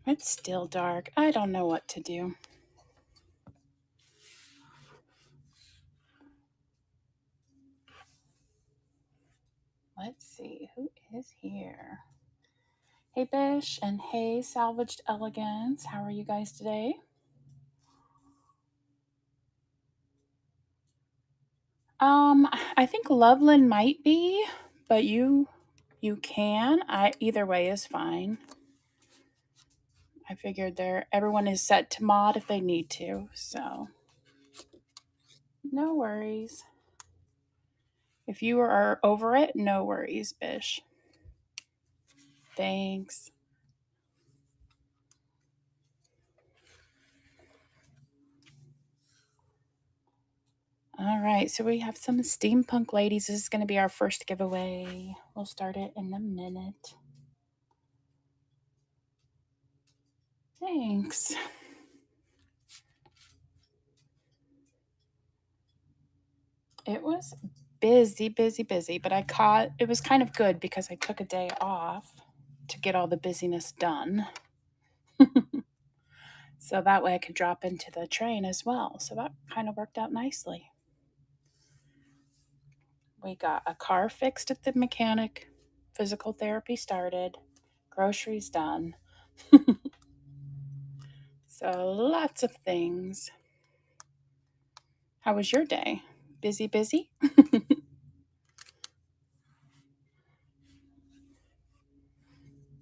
It's still dark. I don't know what to do. Let's see who is here. Hey Bish and hey Salvaged Elegance. How are you guys today? I think Loveland might be, but you can. Either way is fine. I figured everyone is set to mod if they need to, so no worries. If you are over it, no worries, Bish. Thanks. All right, so we have some steampunk ladies. This is going to be our first giveaway. We'll start it in a minute. Thanks. It was busy, but it was kind of good because I took a day off to get all the busyness done. So that way I could drop into the train as well. So that kind of worked out nicely. We got a car fixed at the mechanic, physical therapy started, groceries done. So lots of things. How was your day? Busy?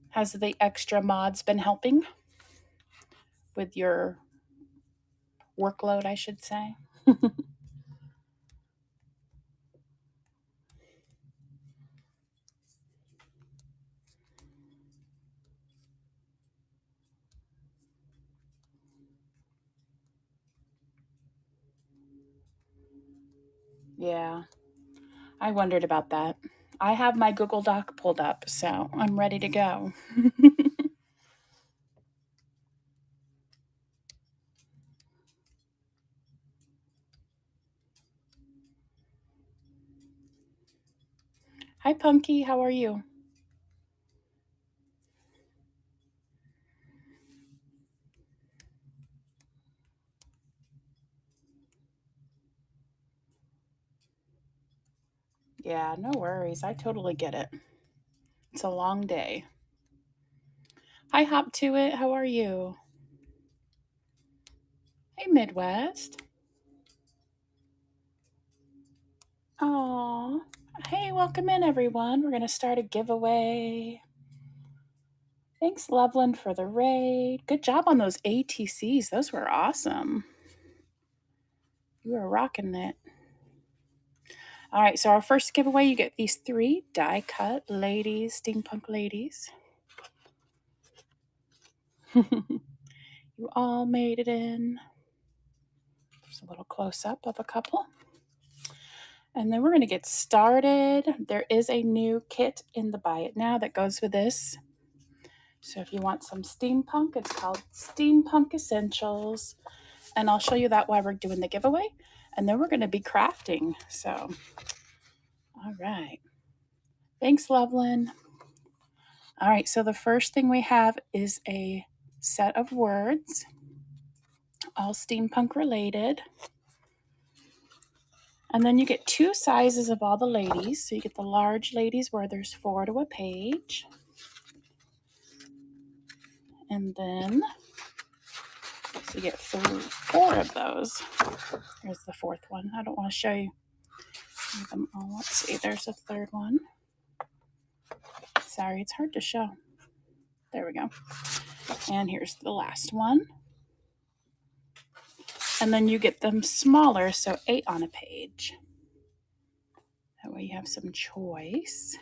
Has the extra mods been helping with your workload, I should say? Yeah, I wondered about that. I have my Google Doc pulled up, so I'm ready to go. Hi, Punky. How are you? Yeah, no worries. I totally get it. It's a long day. Hi, Hop to It. How are you? Hey, Midwest. Aw. Hey, welcome in, everyone. We're going to start a giveaway. Thanks, Loveland, for the raid. Good job on those ATCs. Those were awesome. You were rocking it. All right, so our first giveaway, you get these 3 die cut ladies, steampunk ladies. You all made it in. Just a little close up of a couple. And then we're going to get started. There is a new kit in the Buy It Now that goes with this. So if you want some steampunk, it's called Steampunk Essentials. And I'll show you that while we're doing the giveaway. And then we're going to be crafting. So, all right. Thanks, Loveland. All right, so the first thing we have is a set of words, all steampunk related. And then you get 2 sizes of all the ladies. So you get the large ladies where there's 4 to a page. And then, so you get 4 of those. Here's the 4th one. I don't want to show you them all. Let's see, there's a 3rd one. Sorry, it's hard to show. There we go. And here's the last one. And then you get them smaller, so 8 on a page. That way you have some choice.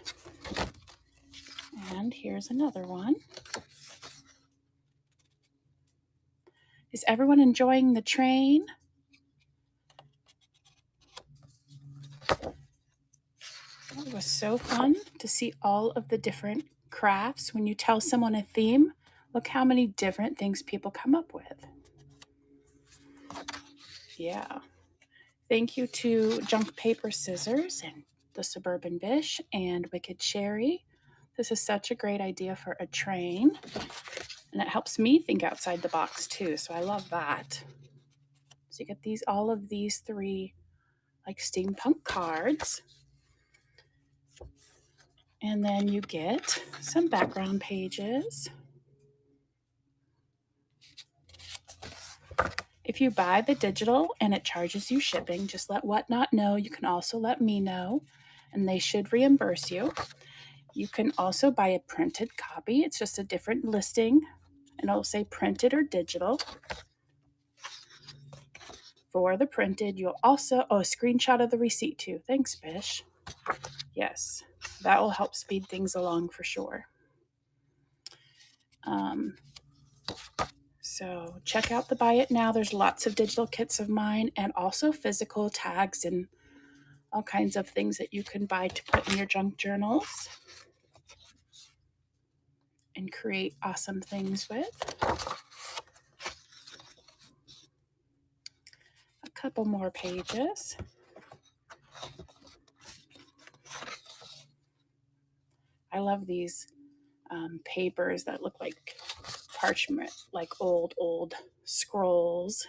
And here's another one. Is everyone enjoying the train? It was so fun to see all of the different crafts. When you tell someone a theme, look how many different things people come up with. Yeah. Thank you to Junk Paper Scissors and the Suburban Bish and Wicked Cherry. This is such a great idea for a train. And it helps me think outside the box too, so I love that. So you get all of these 3 like steampunk cards. And then you get some background pages. If you buy the digital and it charges you shipping, just let Whatnot know. You can also let me know, and they should reimburse you. You can also buy a printed copy. It's just a different listing, and it'll say printed or digital. For the printed, you'll also, a screenshot of the receipt too. Thanks, Bish. Yes, that will help speed things along for sure. So check out the Buy It Now. There's lots of digital kits of mine and also physical tags and all kinds of things that you can buy to put in your junk journals and create awesome things with. A couple more pages. I love these papers that look like parchment, like old scrolls.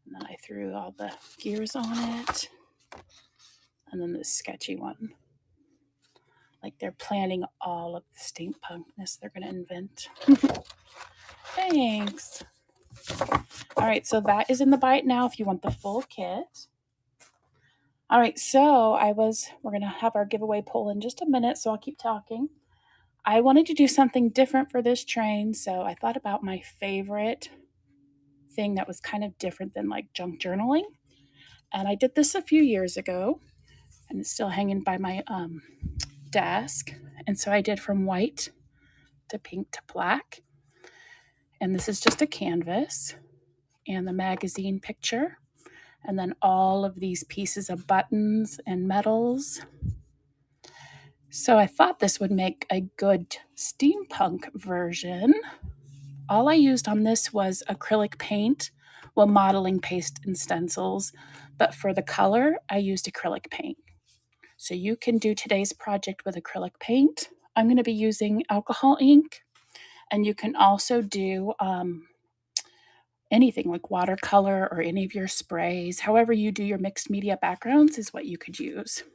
And then I threw all the gears on it. And then this sketchy one. Like they're planning all of the steampunkness they're going to invent. Thanks. All right, so that is in the Buy It Now if you want the full kit. All right, so we're going to have our giveaway poll in just a minute, so I'll keep talking. I wanted to do something different for this train, so I thought about my favorite thing that was kind of different than like junk journaling. And I did this a few years ago, and it's still hanging by my desk. And so I did from white to pink to black. And this is just a canvas and the magazine picture. And then all of these pieces of buttons and medals. So I thought this would make a good steampunk version. All I used on this was acrylic paint, well, modeling paste and stencils, but for the color, I used acrylic paint. So you can do today's project with acrylic paint. I'm going to be using alcohol ink, and you can also do anything like watercolor or any of your sprays. However you do your mixed media backgrounds is what you could use.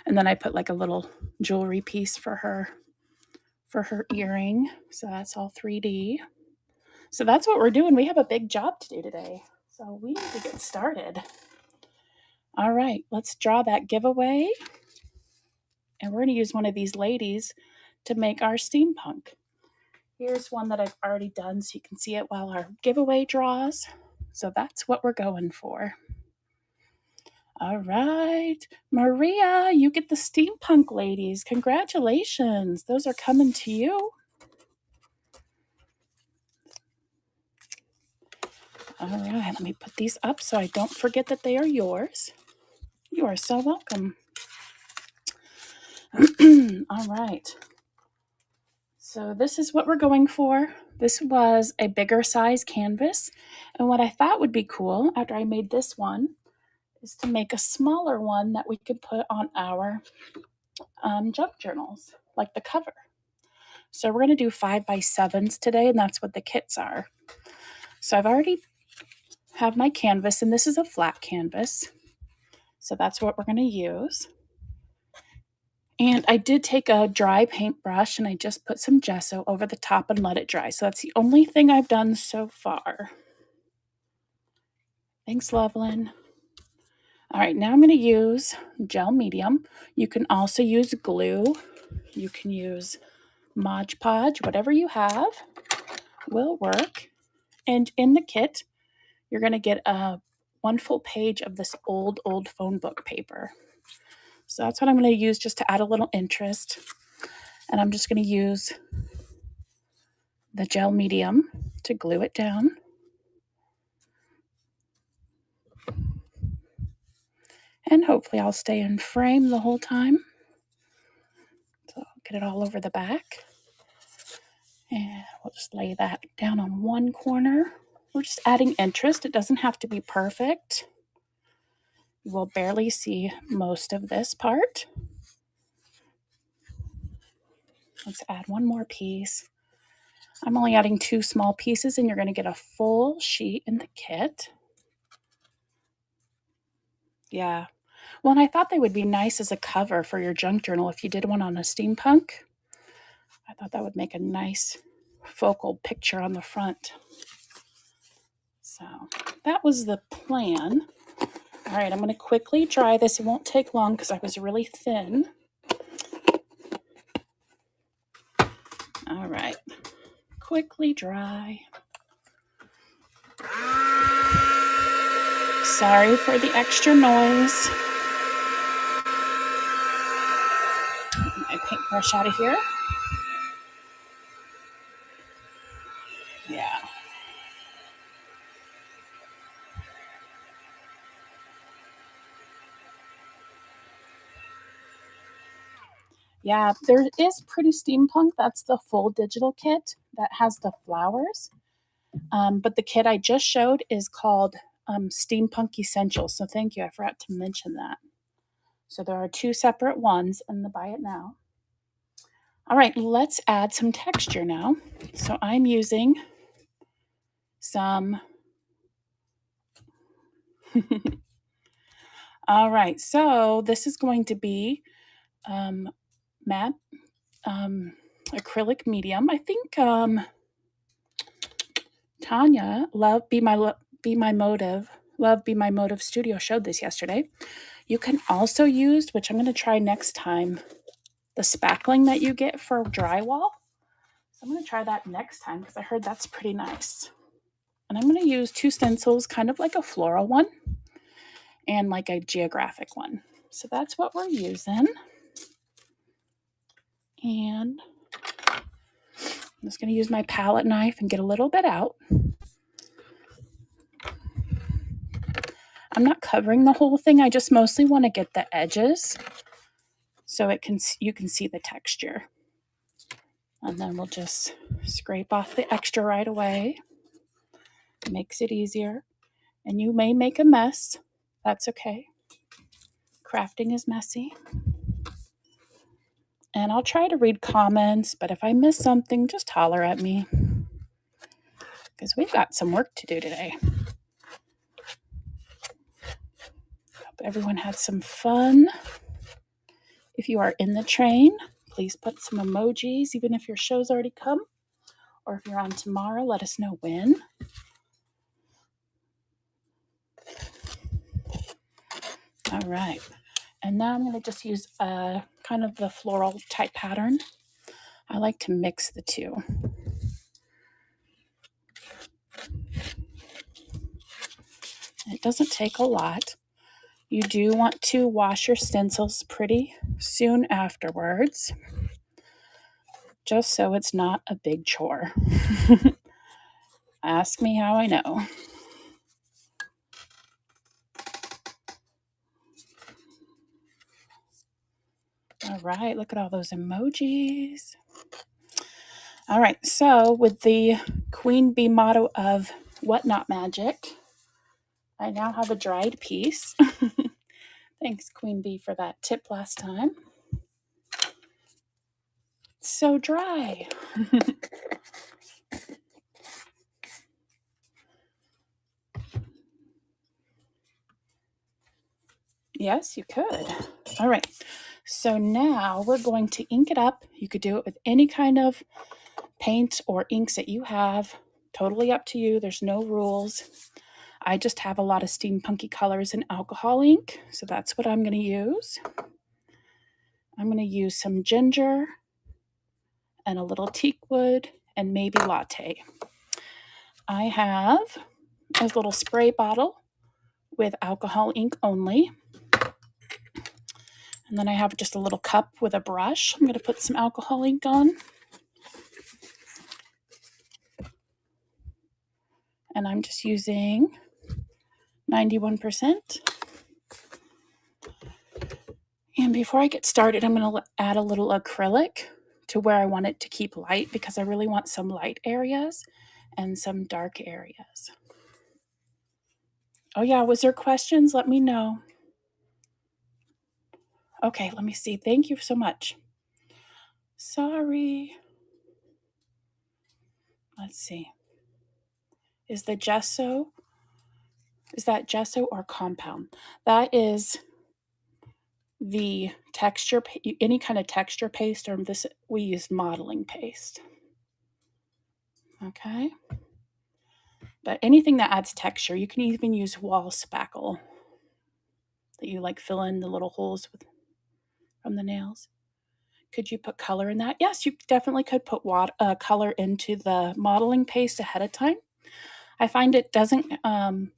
And then I put like a little jewelry piece for her earring. So that's all 3D. So that's what we're doing. We have a big job to do today. So we need to get started. All right, let's draw that giveaway. And we're going to use one of these ladies to make our steampunk. Here's one that I've already done so you can see it while our giveaway draws. So that's what we're going for. All right, Maria, you get the steampunk ladies. Congratulations. Those are coming to you. All right, let me put these up so I don't forget that they are yours. You are so welcome. All right. So this is what we're going for. This was a bigger size canvas. And what I thought would be cool after I made this one is to make a smaller one that we could put on our junk journals, like the cover. So we're going to do 5x7s today, and that's what the kits are. So I've already have my canvas, and this is a flat canvas. So that's what we're going to use. And I did take a dry paintbrush and I just put some gesso over the top and let it dry. So that's the only thing I've done so far. Thanks, Loveland. All right, now I'm going to use gel medium. You can also use glue. You can use Mod Podge, whatever you have will work. And in the kit, you're going to get one full page of this old phone book paper. So that's what I'm going to use just to add a little interest. And I'm just going to use the gel medium to glue it down. And hopefully I'll stay in frame the whole time. So I'll get it all over the back. And we'll just lay that down on one corner. We're just adding interest. It doesn't have to be perfect. You will barely see most of this part. Let's add one more piece. I'm only adding 2 small pieces, and you're going to get a full sheet in the kit. Yeah. Well, and I thought they would be nice as a cover for your junk journal if you did one on a steampunk. I thought that would make a nice focal picture on the front. So that was the plan. All right, I'm going to quickly dry this. It won't take long because I was really thin. All right, quickly dry. Sorry for the extra noise. Get my paintbrush out of here. Yeah. Yeah, there is Pretty Steampunk. That's the full digital kit that has the flowers. But the kit I just showed is called Steampunk Essentials. So thank you. I forgot to mention that. So there are 2 separate ones in the Buy It Now. All right, let's add some texture now. So I'm using some. All right, so this is going to be matte acrylic medium. I think Tanya, Love Be My Motive, Love Be My Motive Studio showed this yesterday. You can also use, which I'm going to try next time, the spackling that you get for drywall. So I'm going to try that next time because I heard that's pretty nice. And I'm going to use 2 stencils, kind of like a floral one and like a geographic one. So that's what we're using. And I'm just going to use my palette knife and get a little bit out. I'm not covering the whole thing. I just mostly want to get the edges so you can see the texture. And then we'll just scrape off the extra right away. It makes it easier. And you may make a mess. That's okay. Crafting is messy. And I'll try to read comments, but if I miss something, just holler at me. Because we've got some work to do today. Hope everyone had some fun. If you are in the train, please put some emojis, even if your show's already come. Or if you're on tomorrow, let us know when. All right. And now I'm going to just use kind of the floral type pattern. I like to mix the two. It doesn't take a lot. You do want to wash your stencils pretty soon afterwards, just so it's not a big chore. Ask me how I know. All right, look at all those emojis. All right, so with the Queen Bee motto of Whatnot Magic, I now have a dried piece. Thanks, Queen Bee, for that tip last time. It's so dry. Yes, you could. All right, so now we're going to ink it up. You could do it with any kind of paint or inks that you have. Totally up to you. There's no rules. I just have a lot of steampunky colors in alcohol ink, so that's what I'm going to use. I'm going to use some ginger and a little teak wood and maybe latte. I have a little spray bottle with alcohol ink only. And then I have just a little cup with a brush. I'm going to put some alcohol ink on. And I'm just using 91%. And before I get started, I'm going to add a little acrylic to where I want it to keep light because I really want some light areas and some dark areas. Oh yeah, was there questions? Let me know. Okay, let me see. Thank you so much. Sorry. Let's see. Is that gesso or compound? That is the texture, any kind of texture paste, or this, we use modeling paste. Okay. But anything that adds texture, you can even use wall spackle that you like fill in the little holes with from the nails. Could you put color in that? Yes, you definitely could put color into the modeling paste ahead of time. I find it doesn't kind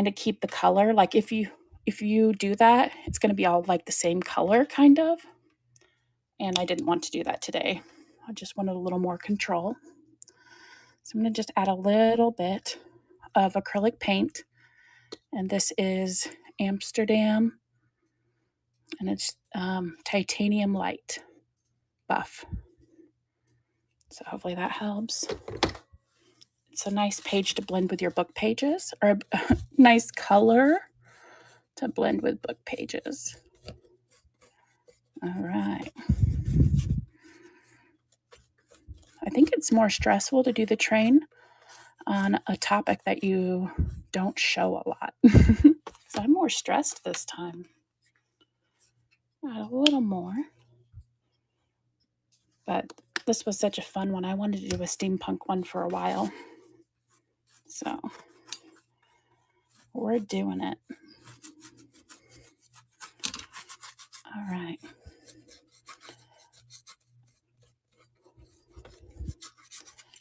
of keep the color. Like if you do that, it's going to be all like the same color kind of. And I didn't want to do that today. I just wanted a little more control. So I'm going to just add a little bit of acrylic paint. And this is Amsterdam, and it's titanium light buff. So hopefully that helps. It's a nice page to blend with your book pages, or a nice color to blend with book pages. All right. I think it's more stressful to do the train on a topic that you don't show a lot. So I'm more stressed this time. Add a little more. But this was such a fun one. I wanted to do a steampunk one for a while. So we're doing it. All right.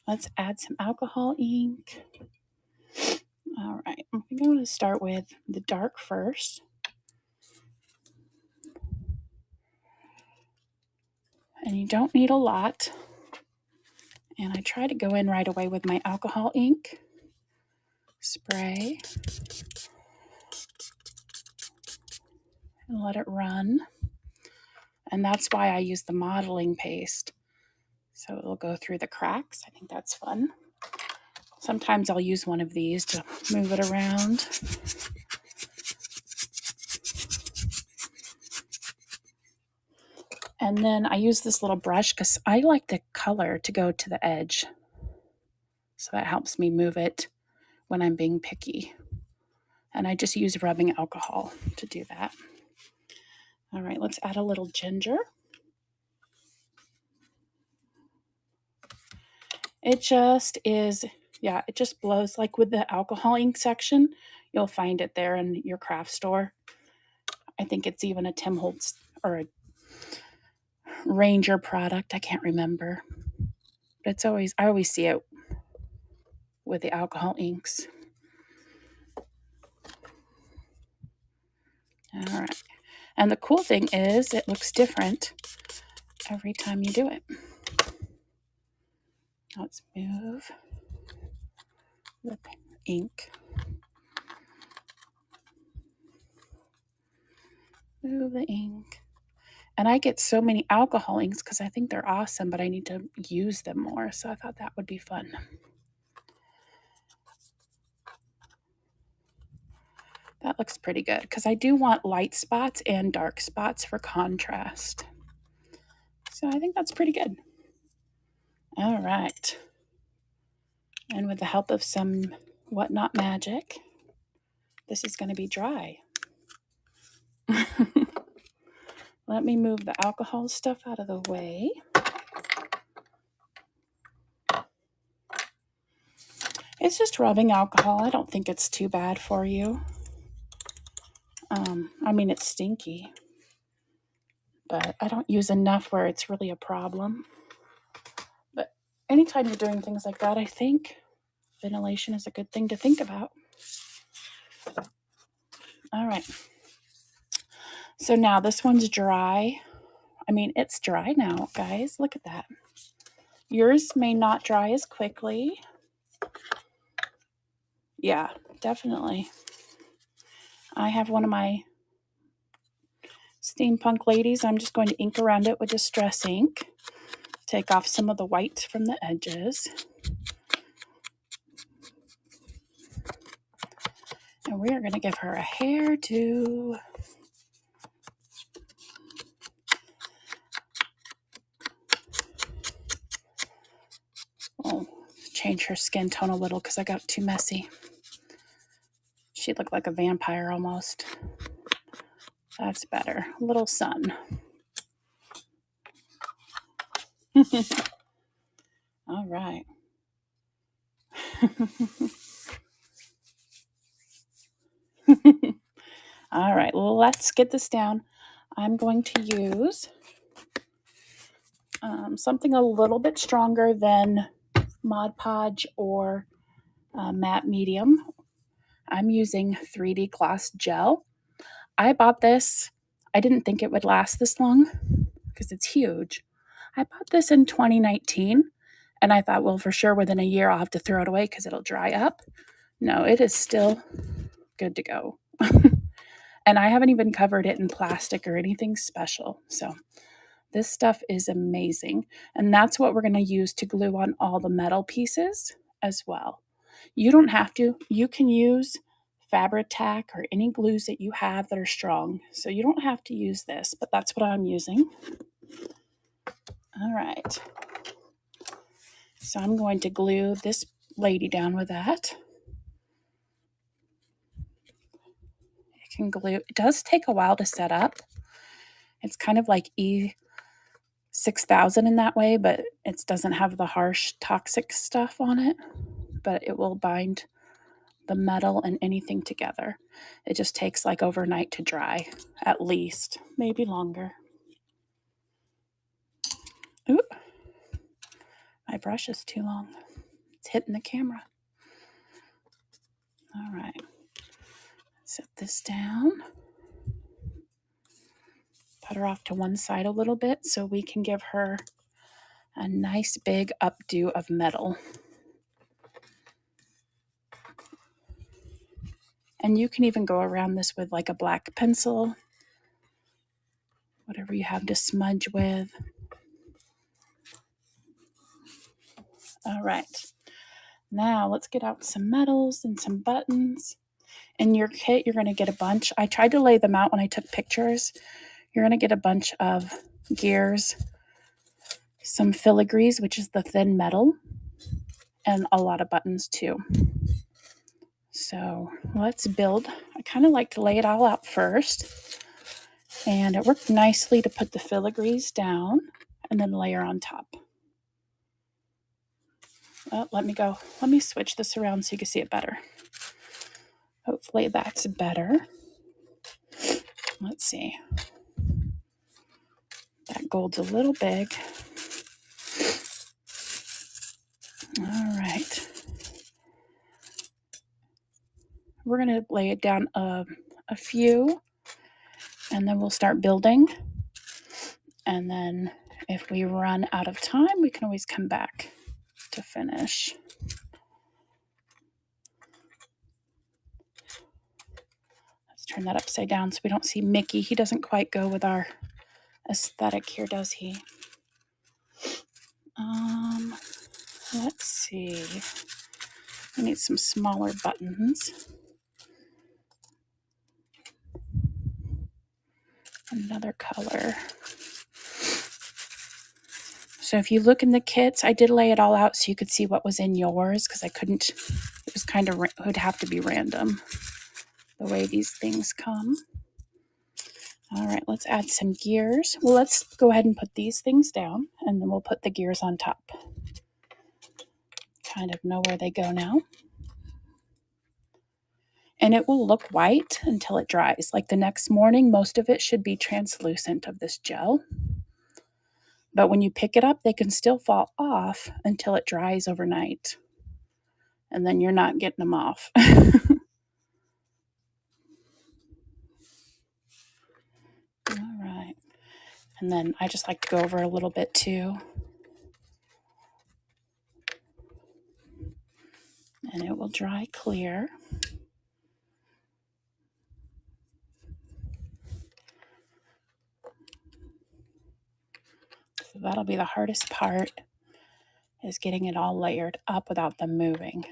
Let's add some alcohol ink. All right. I think I'm going to start with the dark first. And you don't need a lot. And I try to go in right away with my alcohol ink. Spray. And let it run. And that's why I use the modeling paste. So it'll go through the cracks. I think that's fun. Sometimes I'll use one of these to move it around. And then I use this little brush because I like the color to go to the edge. So that helps me move it when I'm being picky. And I just use rubbing alcohol to do that. All right, let's add a little ginger. It just is, yeah, it just blows. Like with the alcohol ink section, you'll find it there in your craft store. I think it's even a Tim Holtz or a Ranger product. I can't remember. But it's always, I always see it with the alcohol inks. All right. And the cool thing is it looks different every time you do it. Let's move the ink. Move the ink. And I get so many alcohol inks because I think they're awesome, but I need to use them more. So I thought that would be fun. That looks pretty good because I do want light spots and dark spots for contrast. So I think that's pretty good. All right. And with the help of some Whatnot magic, this is going to be dry. Let me move the alcohol stuff out of the way. It's just rubbing alcohol. I don't think it's too bad for you. I mean, it's stinky, but I don't use enough where it's really a problem. But anytime you're doing things like that, I think ventilation is a good thing to think about. All right. So now this one's dry. I mean, it's dry now, guys. Look at that. Yours may not dry as quickly. Yeah, definitely. I have one of my steampunk ladies. I'm just going to ink around it with Distress ink. Take off some of the white from the edges. And we are going to give her a hairdo. change her skin tone a little because I got it too messy. She looked like a vampire almost. That's better. Little sun. All right. All right, let's get this down. I'm going to use something a little bit stronger than Mod Podge or Matte Medium. I'm using 3D Gloss Gel. I bought this. I didn't think it would last this long because it's huge. I bought this in 2019 and I thought, well, for sure within a year I'll have to throw it away because it'll dry up. No, it is still good to go. And I haven't even covered it in plastic or anything special. So this stuff is amazing. And that's what we're going to use to glue on all the metal pieces as well. You don't have to. You can use Fabri-Tac or any glues that you have that are strong. So you don't have to use this, but that's what I'm using. All right. So I'm going to glue this lady down with that. You can glue. It does take a while to set up. It's kind of like E6000 in that way, but it doesn't have the harsh toxic stuff on it, but it will bind the metal and anything together. It just takes like overnight to dry, at least, maybe longer. Ooh, my brush is too long. It's hitting the camera. All right, set this down. Put her off to one side a little bit so we can give her a nice big updo of metal. And you can even go around this with like a black pencil, whatever you have to smudge with. All right, now let's get out some metals and some buttons. In your kit, you're going to get a bunch. I tried to lay them out when I took pictures. You're going to get a bunch of gears, some filigrees, which is the thin metal, and a lot of buttons too. So let's build. I kind of like to lay it all out first. And it worked nicely to put the filigrees down and then layer on top. Oh, let me switch this around so you can see it better. Hopefully that's better. Let's see. That gold's a little big. All right. We're going to lay it down a few, and then we'll start building. And then if we run out of time, we can always come back to finish. Let's turn that upside down so we don't see Mickey. He doesn't quite go with our aesthetic here, does he? Let's see. We need some smaller buttons. Another color. So if you look in the kits, I did lay it all out so you could see what was in yours because I couldn't, it was kind of, it would have to be random the way these things come. All right, let's add some gears. Well, let's go ahead and put these things down and then we'll put the gears on top. Kind of know where they go now. And it will look white until it dries. Like the next morning, most of it should be translucent of this gel. But when you pick it up, they can still fall off until it dries overnight. And then you're not getting them off. All right. And then I just like to go over a little bit too. And it will dry clear. So that'll be the hardest part, is getting it all layered up without them moving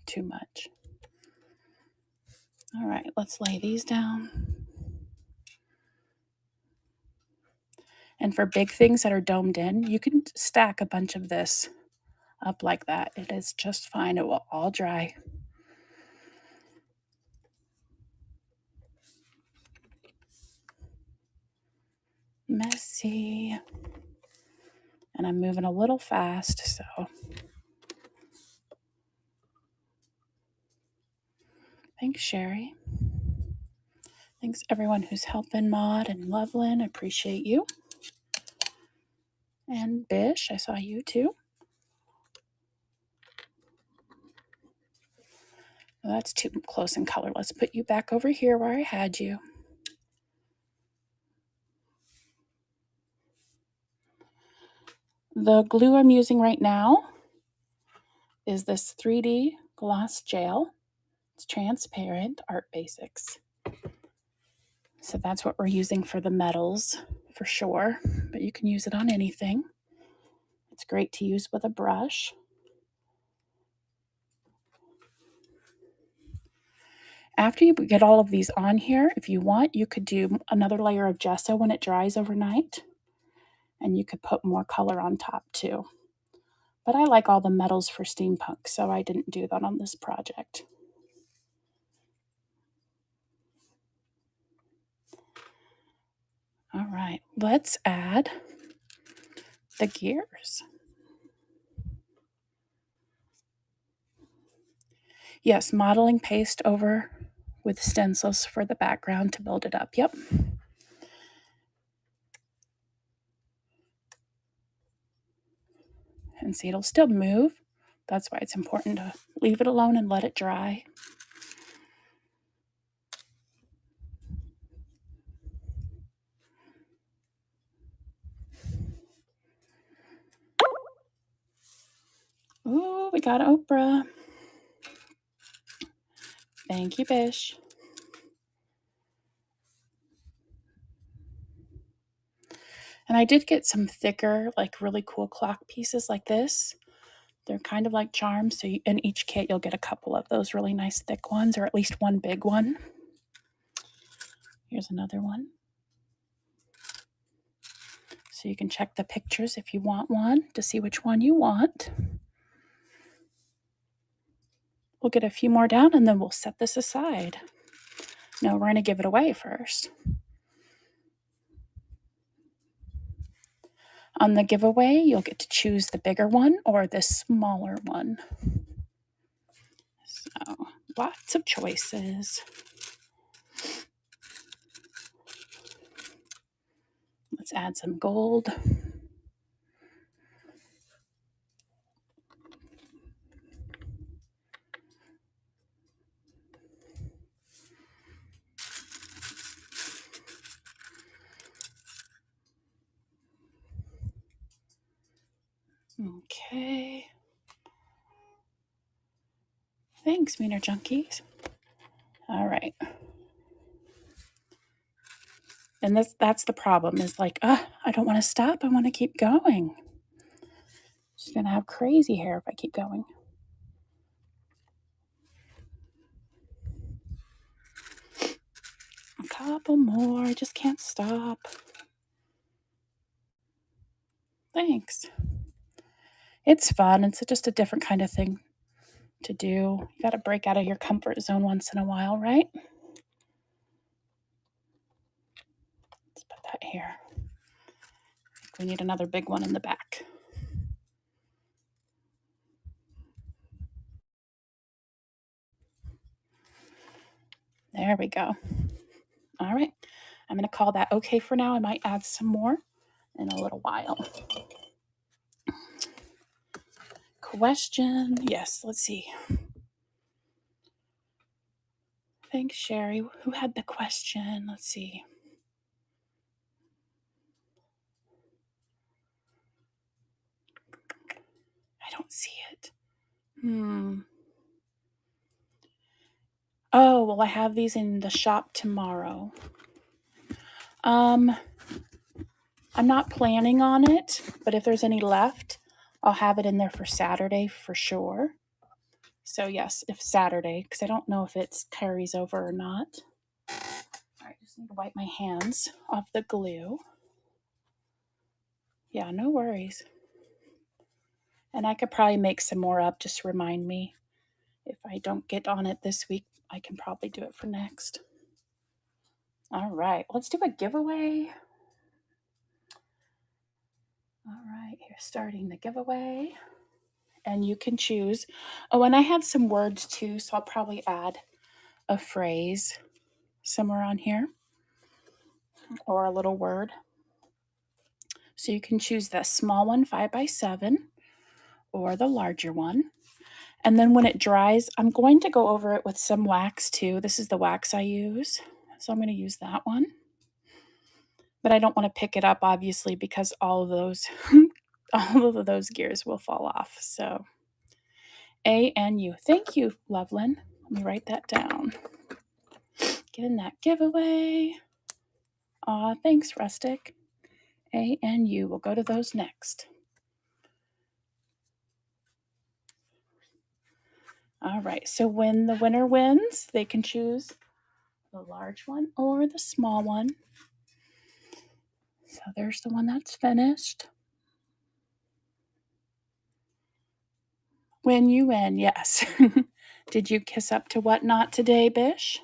too much. All right, let's lay these down. And for big things that are domed in, you can stack a bunch of this up like that. It is just fine. It will all dry. Messy. And I'm moving a little fast, so. Thanks, Sherry. Thanks everyone who's helping Maud and Loveland. I appreciate you. And Bish, I saw you too. Well, that's too close in color. Let's put you back over here where I had you. The glue I'm using right now is this 3D gloss gel. It's transparent, Art Basics. So that's what we're using for the metals for sure, but you can use it on anything. It's great to use with a brush. After you get all of these on here, if you want, you could do another layer of gesso when it dries overnight, and you could put more color on top too. But I like all the metals for steampunk, so I didn't do that on this project. All right, let's add the gears. Yes, modeling paste over with stencils for the background to build it up. Yep. And see, it'll still move. That's why it's important to leave it alone and let it dry. Ooh, we got Oprah. Thank you, Bish. And I did get some thicker, like really cool clock pieces like this. They're kind of like charms. So in each kit, you'll get a couple of those really nice thick ones, or at least one big one. Here's another one. So you can check the pictures if you want one to see which one you want. We'll get a few more down and then we'll set this aside. No, we're going to give it away first. On the giveaway, you'll get to choose the bigger one or the smaller one. So, lots of choices. Let's add some gold. Okay. Thanks, Wiener Junkies. All right. And that's the problem is like, I don't want to stop. I want to keep going. Just going to have crazy hair if I keep going. A couple more. I just can't stop. Thanks. It's fun. It's just a different kind of thing to do. You got to break out of your comfort zone once in a while, right? Let's put that here. I think we need another big one in the back. There we go. All right. I'm going to call that okay for now. I might add some more in a little while. Question. Yes, let's see. Thanks, Sherry. Who had the question? Let's see. I don't see it. Oh, well, I have these in the shop tomorrow. I'm not planning on it, but if there's any left, I'll have it in there for Saturday for sure. So yes, if Saturday, because I don't know if it carries over or not. All right, just need to wipe my hands off the glue. Yeah, no worries. And I could probably make some more up. Just remind me. If I don't get on it this week, I can probably do it for next. All right, let's do a giveaway. All right, here's starting the giveaway. And you can choose. Oh, and I had some words too, so I'll probably add a phrase somewhere on here or a little word. So you can choose the small one, 5x7, or the larger one. And then when it dries, I'm going to go over it with some wax too. This is the wax I use. So I'm going to use that one. But I don't want to pick it up, obviously, because all of those gears will fall off. So A-N-U. Thank you, Loveland. Let me write that down. Get in that giveaway. Aw, thanks, Rustic. A-N-U. We'll go to those next. All right, so when the winner wins, they can choose the large one or the small one. So there's the one that's finished. When you win, yes. Did you kiss up to Whatnot today, Bish?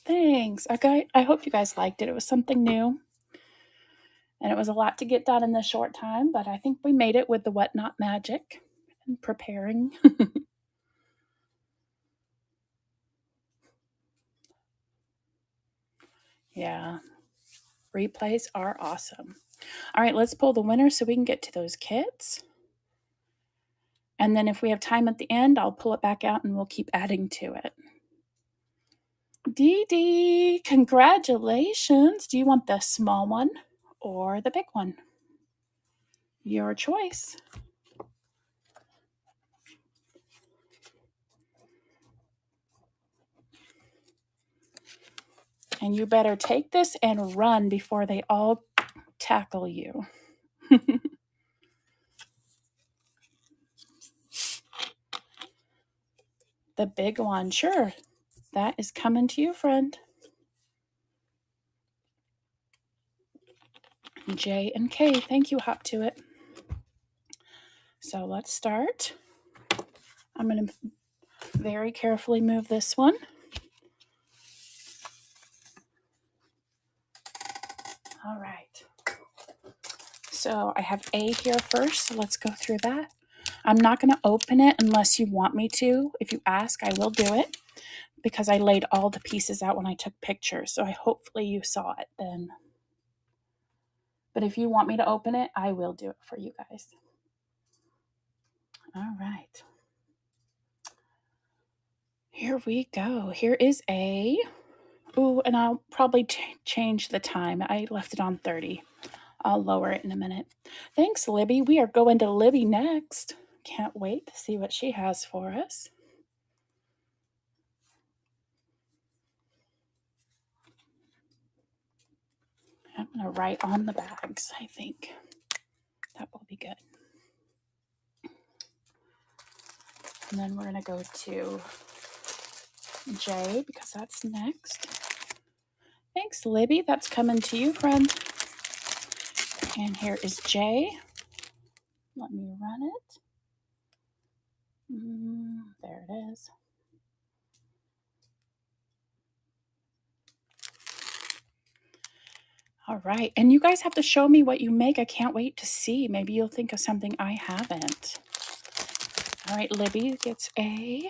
Thanks. Okay, I hope you guys liked it. It was something new. And it was a lot to get done in this short time, but I think we made it with the Whatnot magic and preparing. Yeah, replays are awesome. All right, let's pull the winner so we can get to those kits. And then if we have time at the end, I'll pull it back out and we'll keep adding to it. Dee Dee, congratulations. Do you want the small one or the big one? Your choice. And you better take this and run before they all tackle you. The big one, sure. That is coming to you, friend. J and K, thank you, Hop to It. So let's start. I'm going to very carefully move this one. All right. So I have A here first, so let's go through that. I'm not going to open it unless you want me to. If you ask, I will do it because I laid all the pieces out when I took pictures. So hopefully you saw it then. But if you want me to open it, I will do it for you guys. All right. Here we go. Here is A. Ooh, and I'll probably change the time. I left it on 30. I'll lower it in a minute. Thanks, Libby. We are going to Libby next. Can't wait to see what she has for us. I'm going to write on the bags, I think. That will be good. And then we're going to go to J because that's next. Thanks, Libby. That's coming to you, friend. And here is J. Let me run it. There it is. All right. And you guys have to show me what you make. I can't wait to see. Maybe you'll think of something I haven't. All right, Libby gets A.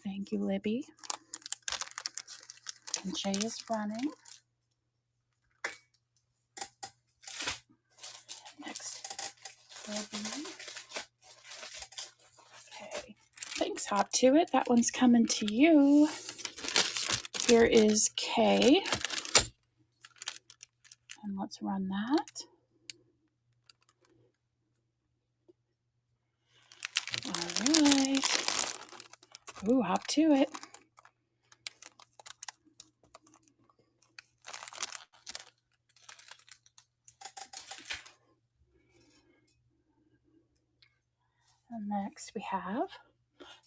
Thank you, Libby. And J is running. Next, Libby. Okay. Thanks, Hop to It. That one's coming to you. Here is K. And let's run that. All right. Ooh, Hop to It. And next we have,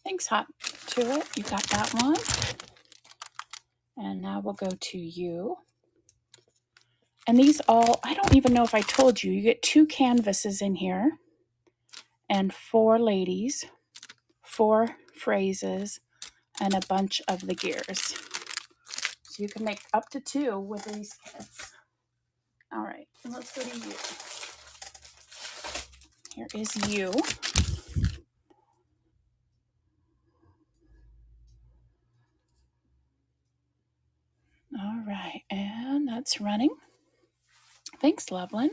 thanks, Hop to It. You got that one. And now we'll go to you. And these all, I don't even know if I told you, you get 2 canvases in here and 4 ladies, 4 phrases, and a bunch of the gears. So you can make up to 2 with these kits. All right, let's go to you. Here is you. All right, and that's running. Thanks, Loveland.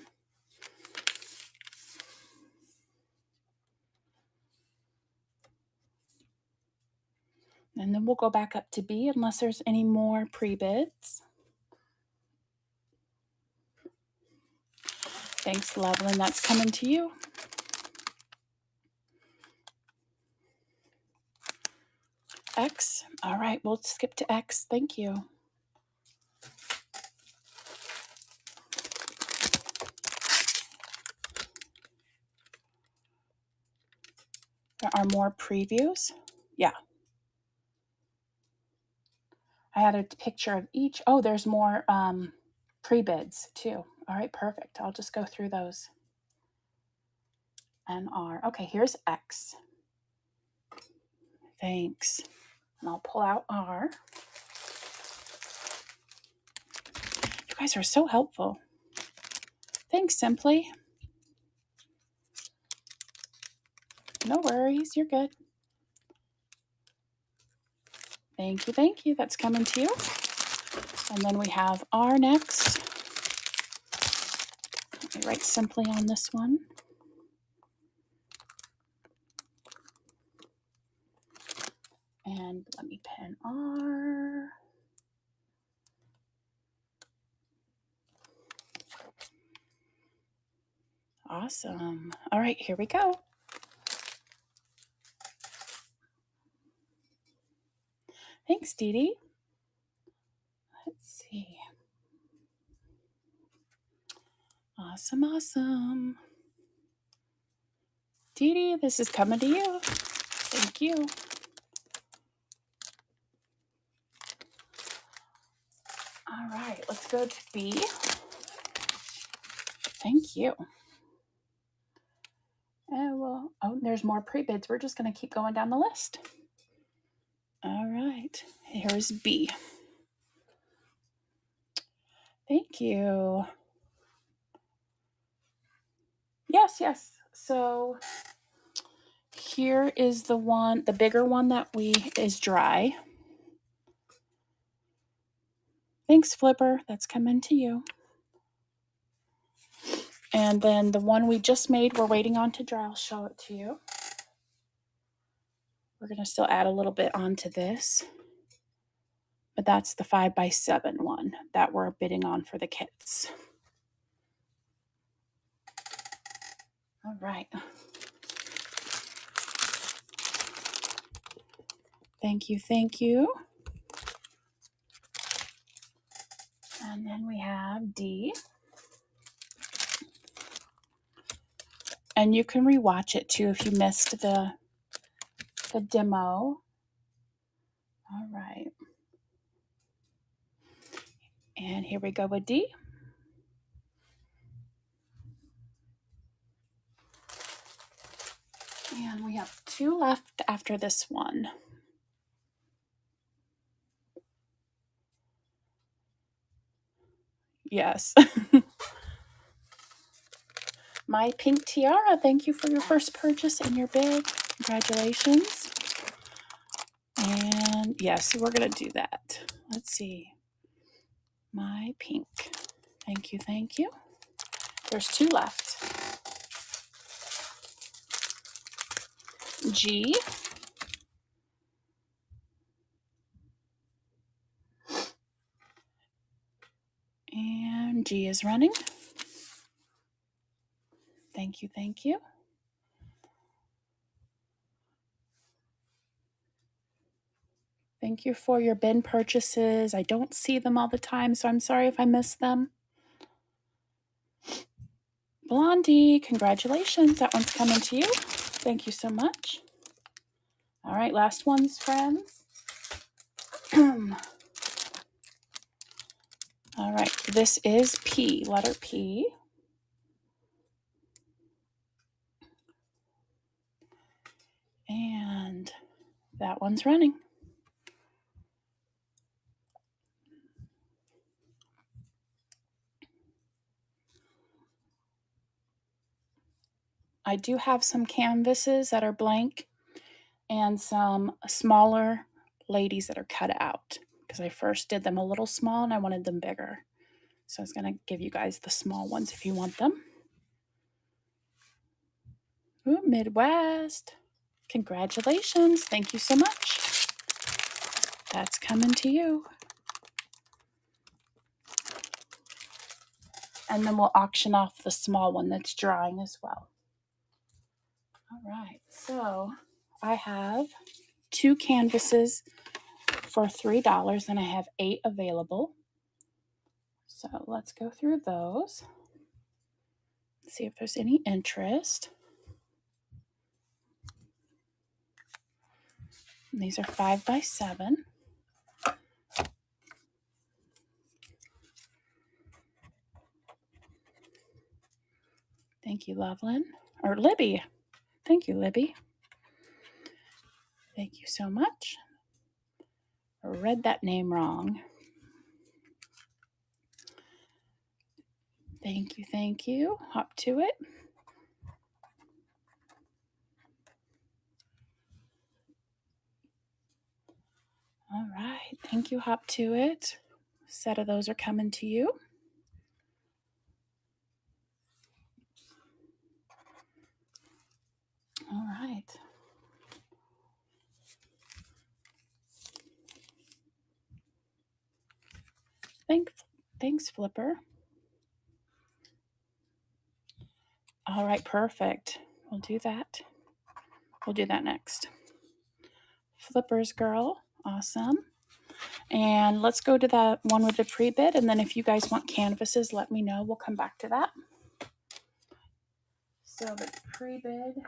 And then we'll go back up to B unless there's any more pre-bids. Thanks, Loveland. That's coming to you. X. All right, we'll skip to X. Thank you. There are more previews. Yeah. I had a picture of each. Oh, there's more pre-bids too. All right, perfect. I'll just go through those. And R. Okay, here's X. Thanks. And I'll pull out R. You guys are so helpful. Thanks, Simply. No worries. You're good. Thank you. Thank you. That's coming to you. And then we have R next. Let me write Simply on this one. And let me pen R. Awesome. All right, here we go. Thanks, Dee Dee. Let's see. Awesome, awesome. Dee Dee, this is coming to you. Thank you. All right, let's go to B. Thank you. And well, oh, there's more pre-bids. We're just going to keep going down the list. All right, here's B. Thank you. Yes, yes. So here is the one, the bigger one that is dry. Thanks, Flipper. That's coming to you. And then the one we just made, we're waiting on to dry. I'll show it to you. We're going to still add a little bit onto this. But that's the 5x7 one that we're bidding on for the kits. All right. Thank you, thank you. And then we have D. And you can rewatch it too if you missed the demo. All right. And here we go with D. And we have 2 left after this one. Yes. My Pink Tiara, thank you for your first purchase and your bid. Congratulations. And yes, we're going to do that. Let's see. My Pink. Thank you, thank you. There's 2 left. G. And G is running. Thank you, thank you. Thank you for your bin purchases. I don't see them all the time, so I'm sorry if I missed them. Blondie, congratulations. That one's coming to you. Thank you so much. All right, last ones, friends. All right, this is P, letter P. And that one's running. I do have some canvases that are blank and some smaller ladies that are cut out because I first did them a little small and I wanted them bigger. So I was going to give you guys the small ones if you want them. Ooh, Midwest. Congratulations. Thank you so much. That's coming to you. And then we'll auction off the small one that's drying as well. All right, so I have 2 canvases for $3 and I have 8 available. So let's go through those. See if there's any interest. And these are 5 by 7. Thank you, Loveland. Or Libby. Thank you, Libby. Thank you so much. I read that name wrong. Thank you, thank you. Hop to it. All right, thank you, Hop to it. A set of those are coming to you. All right. Thanks, Flipper. All right, perfect. We'll do that. We'll do that next. Flipper's girl, awesome. And let's go to that one with the pre-bid, and then if you guys want canvases, let me know. We'll come back to that. So the pre-bid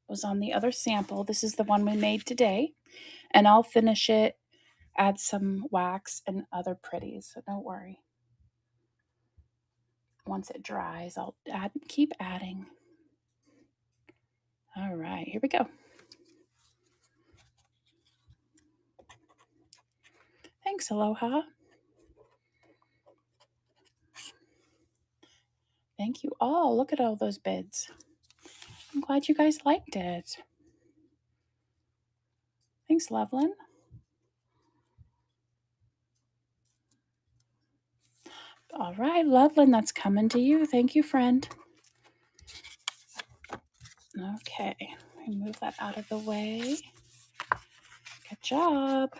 was on the other sample. This is the one we made today, and I'll finish it, add some wax and other pretties, so don't worry. Once it dries, I'll keep adding. All right, here we go. Thanks, Aloha. Thank you all. Look at all those bids. I'm glad you guys liked it. Thanks, Loveland. All right, Loveland, that's coming to you. Thank you, friend. Okay, move that out of the way. Good job.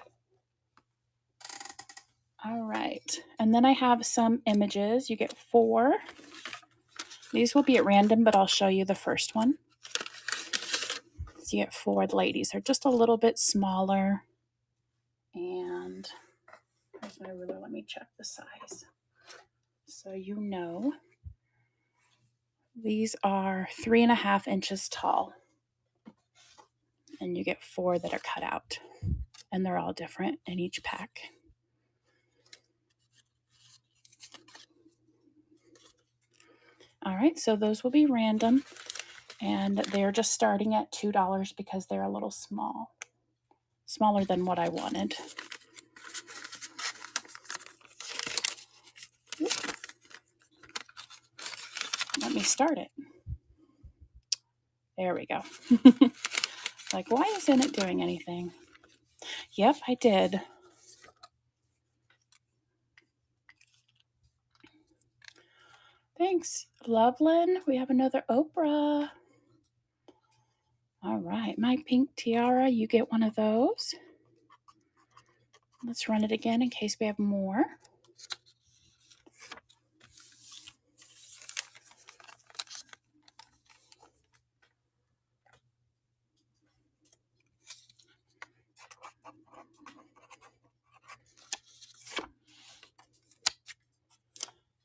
All right, and then I have some images. You get 4. These will be at random, but I'll show you the first one. So you get 4 ladies. They're just a little bit smaller. And here's my ruler. Let me check the size. So you know, these are 3.5 inches tall. And you get 4 that are cut out. And they're all different in each pack. All right, so those will be random. And they're just starting at $2 because they're a little small. Smaller than what I wanted. Let me start it. There we go. Like, why isn't it doing anything? Yep, I did. Thanks, Loveland. We have another Oprah. All right, my pink tiara, you get one of those. Let's run it again in case we have more.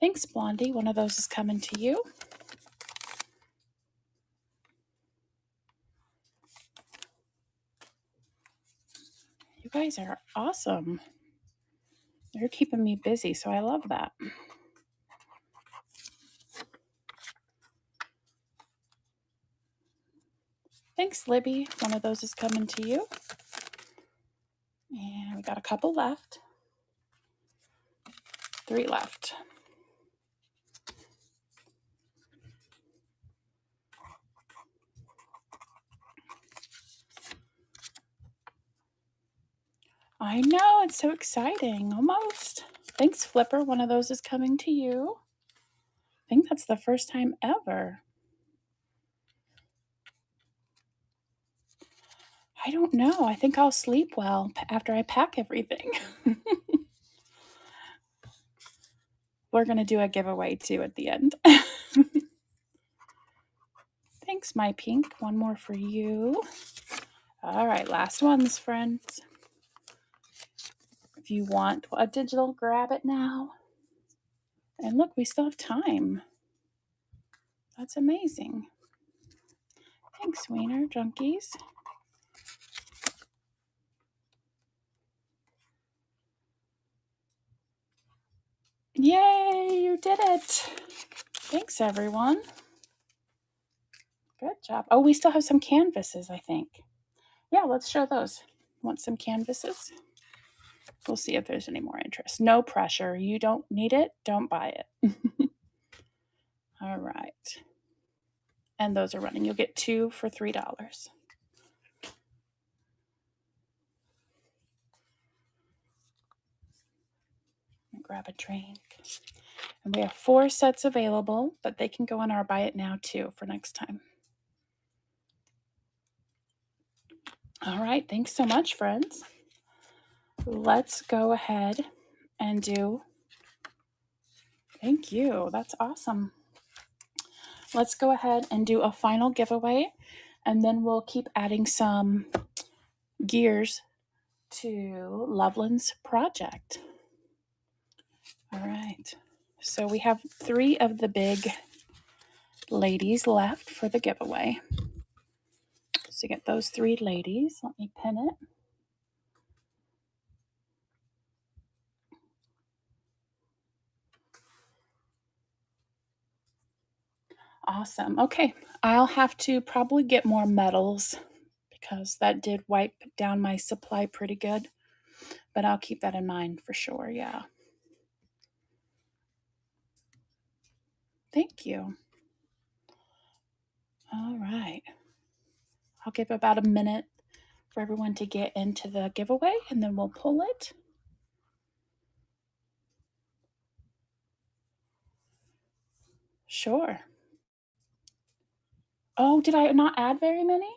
Thanks, Blondie. One of those is coming to you. You guys are awesome. They're keeping me busy, so I love that. Thanks, Libby. One of those is coming to you. And we got a couple left. 3 left. I know, it's so exciting. Almost. Thanks, Flipper. One of those is coming to you. I think that's the first time ever. I don't know. I think I'll sleep well after I pack everything. We're going to do a giveaway too at the end. Thanks, my pink. One more for you. All right, last ones, friends. If you want a digital, grab it now. And look, we still have time. That's amazing. Thanks, Wiener Junkies. Yay, you did it. Thanks, everyone. Good job. Oh, we still have some canvases, I think. Yeah, let's show those. Want some canvases? We'll see if there's any more interest. No pressure. You don't need it, don't buy it. All right. And those are running. You'll get 2 for $3. Grab a drink. And we have 4 sets available, but they can go on our buy it now too for next time. All right, thanks so much, friends. Let's go ahead and do, thank you, that's awesome. Let's go ahead and do a final giveaway, and then we'll keep adding some gears to Loveland's project. All right, so we have 3 of the big ladies left for the giveaway. So get those 3 ladies. Let me pin it. Awesome. Okay, I'll have to probably get more medals because that did wipe down my supply pretty good. But I'll keep that in mind for sure, yeah. Thank you. All right. I'll give about a minute for everyone to get into the giveaway, and then we'll pull it. Sure. Oh, did I not add very many?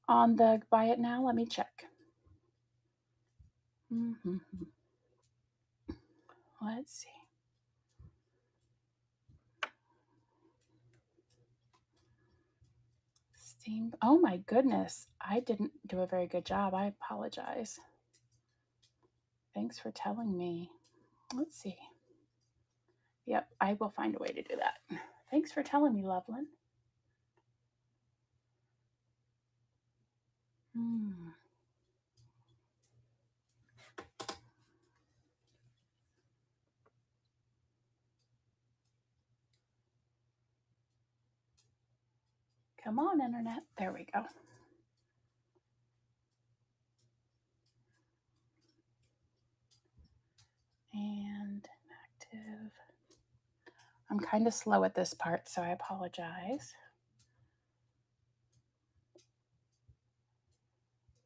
On the buy it now, let me check. Let's see. Steam. Oh my goodness. I didn't do a very good job. I apologize. Thanks for telling me. Let's see. Yep, I will find a way to do that. Thanks for telling me, Loveland. Come on, internet. There we go. And active. I'm kind of slow at this part, so I apologize.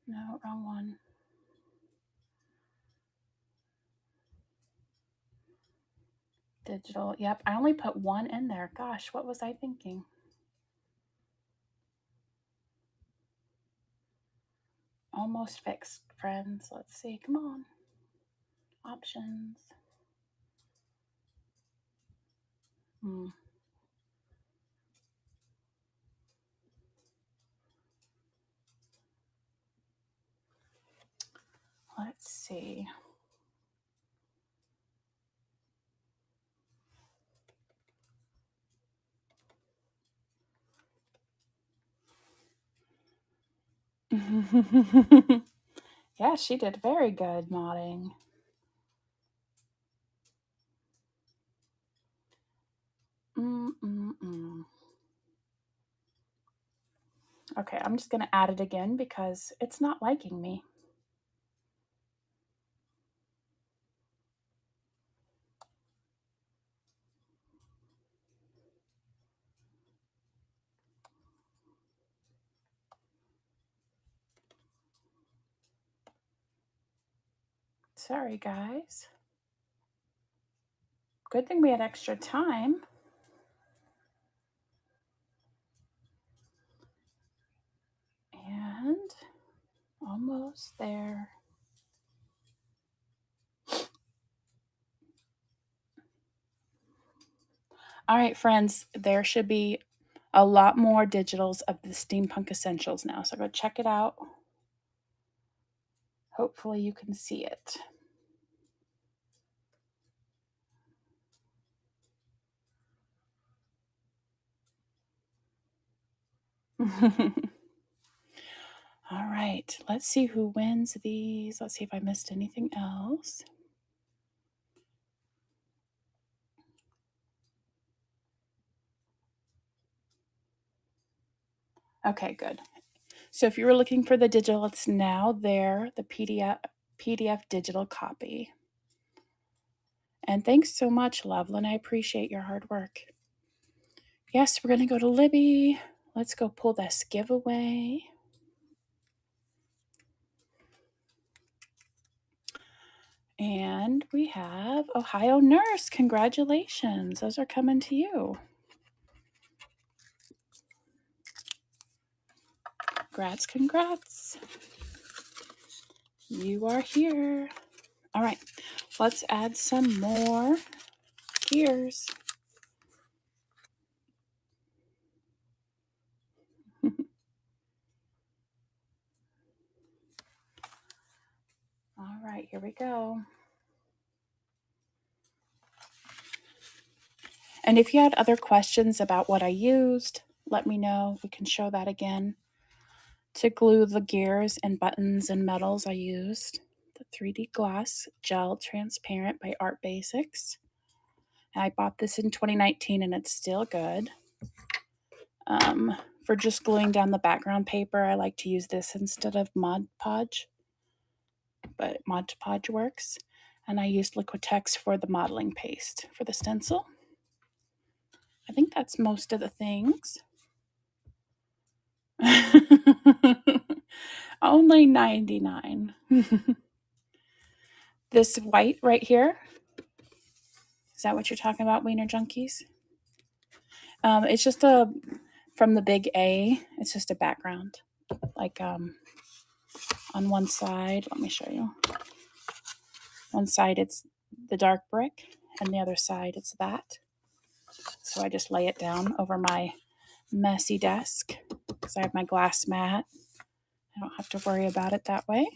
No, wrong one. Digital. Yep, I only put 1 in there. Gosh, what was I thinking? Almost fixed, friends. Let's see. Come on. Options. Let's see. Yeah, she did very good modding. Okay, I'm just going to add it again because it's not liking me. Sorry, guys. Good thing we had extra time. And almost there. All right, friends, there should be a lot more digitals of the Steampunk Essentials now. So go check it out. Hopefully you can see it. All right, let's see who wins these. Let's see if I missed anything else. Okay, good. So if you were looking for the digital, it's now there, the PDF digital copy. And thanks so much, Loveland. I appreciate your hard work. Yes, we're going to go to Libby. Let's go pull this giveaway. And we have Ohio Nurse. Congratulations. Those are coming to you. Congrats, congrats. You are here. All right, let's add some more gears. All right, here we go. And if you had other questions about what I used, let me know. We can show that again. To glue the gears and buttons and metals, I used the 3D Glass Gel Transparent by Art Basics. I bought this in 2019 and it's still good. For just gluing down the background paper, I like to use this instead of Mod Podge, but Mod Podge works. And I used Liquitex for the modeling paste for the stencil. I think that's most of the things. Only 99. This white right here, is that what you're talking about, Wiener Junkies? It's just from the big A, it's just a background. Like on one side, let me show you. One side it's the dark brick, and the other side it's that. So I just lay it down over my messy desk because I have my glass mat. I don't have to worry about it that way.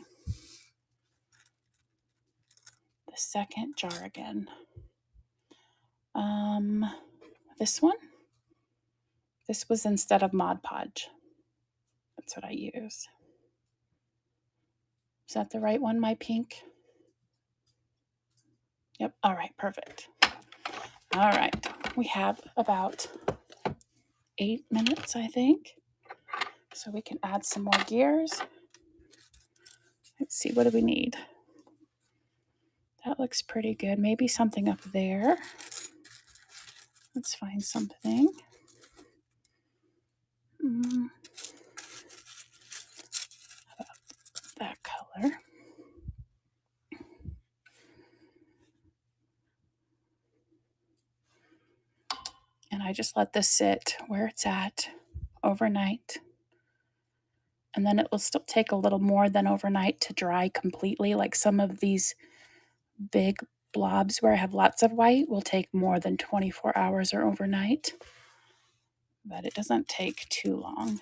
The second jar again. This one. This was instead of Mod Podge. That's what I use. Is that the right one, my pink? Yep. All right, perfect. All right. We have about 8 minutes, I think. So we can add some more gears. Let's see, what do we need? That looks pretty good. Maybe something up there. Let's find something. That color. And I just let this sit where it's at overnight. And then it will still take a little more than overnight to dry completely. Like some of these big blobs where I have lots of white will take more than 24 hours or overnight. But it doesn't take too long.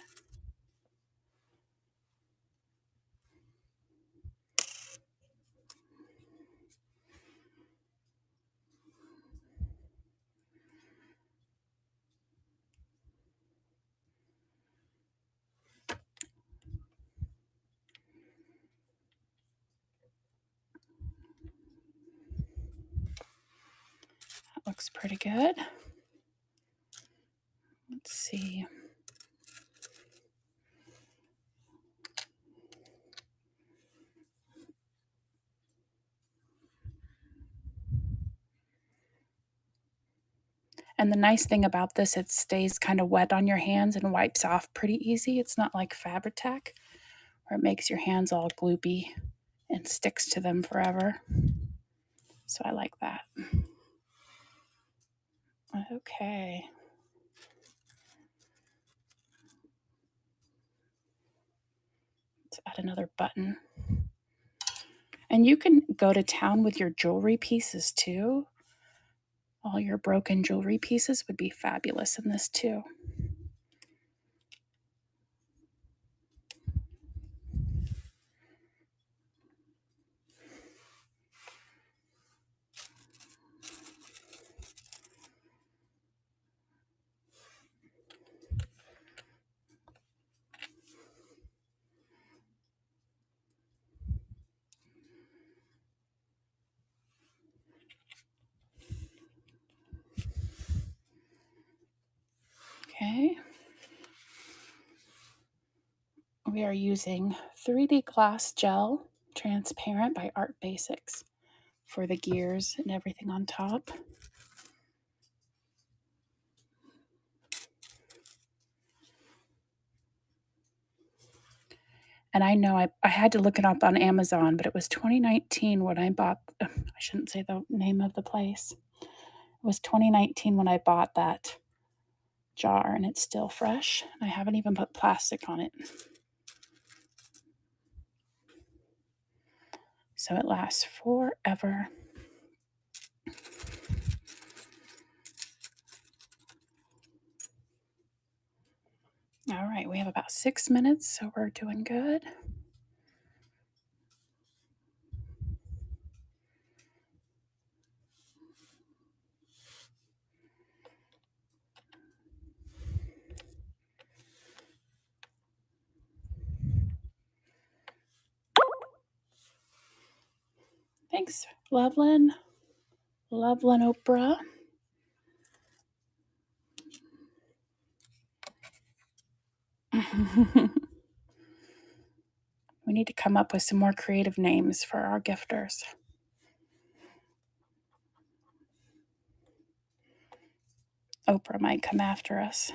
looks pretty good. Let's see. And the nice thing about this, it stays kind of wet on your hands and wipes off pretty easy. It's not like Fabri-Tac, where it makes your hands all gloopy and sticks to them forever. So I like that. Okay. Let's add another button. And you can go to town with your jewelry pieces too. All your broken jewelry pieces would be fabulous in this too. Okay. We are using 3D Glass Gel Transparent by Art Basics for the gears and everything on top. And I know I had to look it up on Amazon, but it was 2019 when I bought, I shouldn't say the name of the place. It was 2019 when I bought that jar, and it's still fresh. I haven't even put plastic on it. So it lasts forever. All right, we have about 6 minutes, so we're doing good. Thanks, Loveland. Loveland Oprah. We need to come up with some more creative names for our gifters. Oprah might come after us.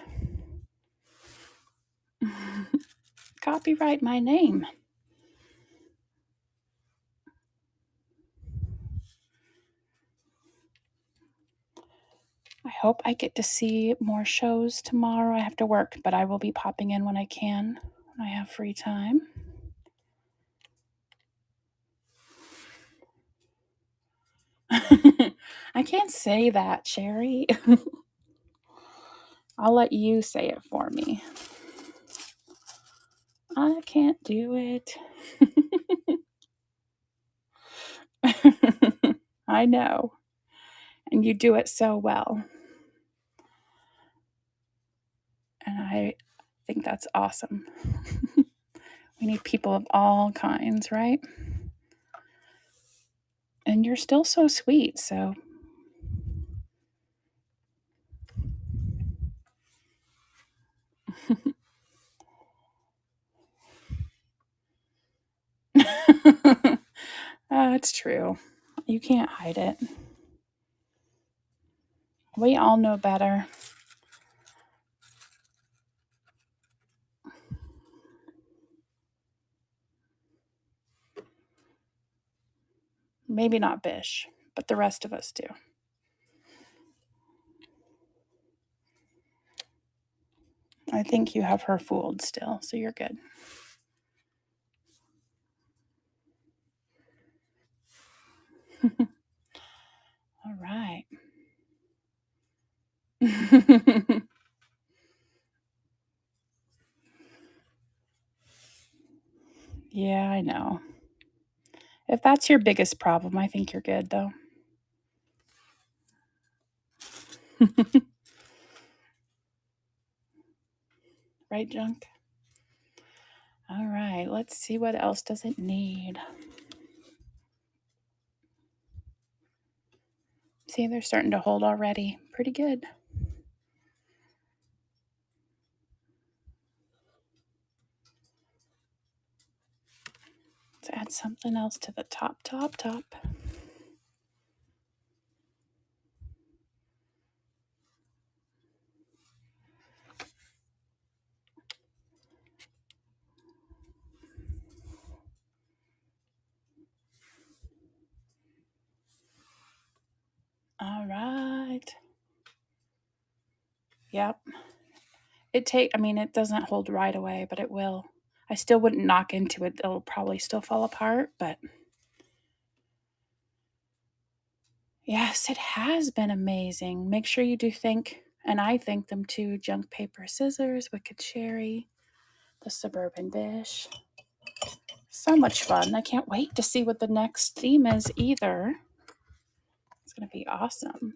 Copyright my name. I hope I get to see more shows tomorrow. I have to work, but I will be popping in when I can, when I have free time. I can't say that, Sherry. I'll let you say it for me. I can't do it. I know. And you do it so well. And I think that's awesome. We need people of all kinds, right? And you're still so sweet, so. It's true. You can't hide it. We all know better. Maybe not Bish, but the rest of us do. I think you have her fooled still, so you're good. All right. Yeah, I know. If that's your biggest problem, I think you're good, though. Right, Junk? All right, let's see what else does it need. See, they're starting to hold already. Pretty good. Let's add something else to the top. All right. Yep. I mean, it doesn't hold right away, but it will. I still wouldn't knock into it. It'll probably still fall apart, but yes, it has been amazing. Make sure you do thank, and I thank them too, Junk Paper Scissors, Wicked Cherry, the Suburban Dish. So much fun. I can't wait to see what the next theme is either. It's going to be awesome.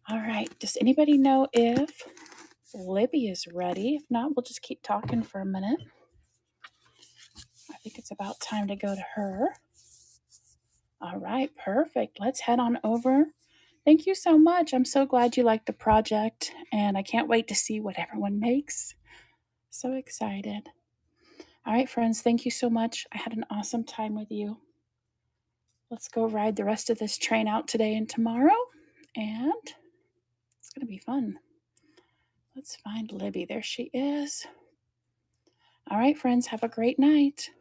All right. Does anybody know if Libby is ready? If not, we'll just keep talking for a minute. I think it's about time to go to her. All right, perfect. Let's head on over. Thank you so much. I'm so glad you liked the project, and I can't wait to see what everyone makes. So excited. All right, friends, thank you so much. I had an awesome time with you. Let's go ride the rest of this train out today and tomorrow, and it's going to be fun. Let's find Libby. There she is. All right, friends, have a great night.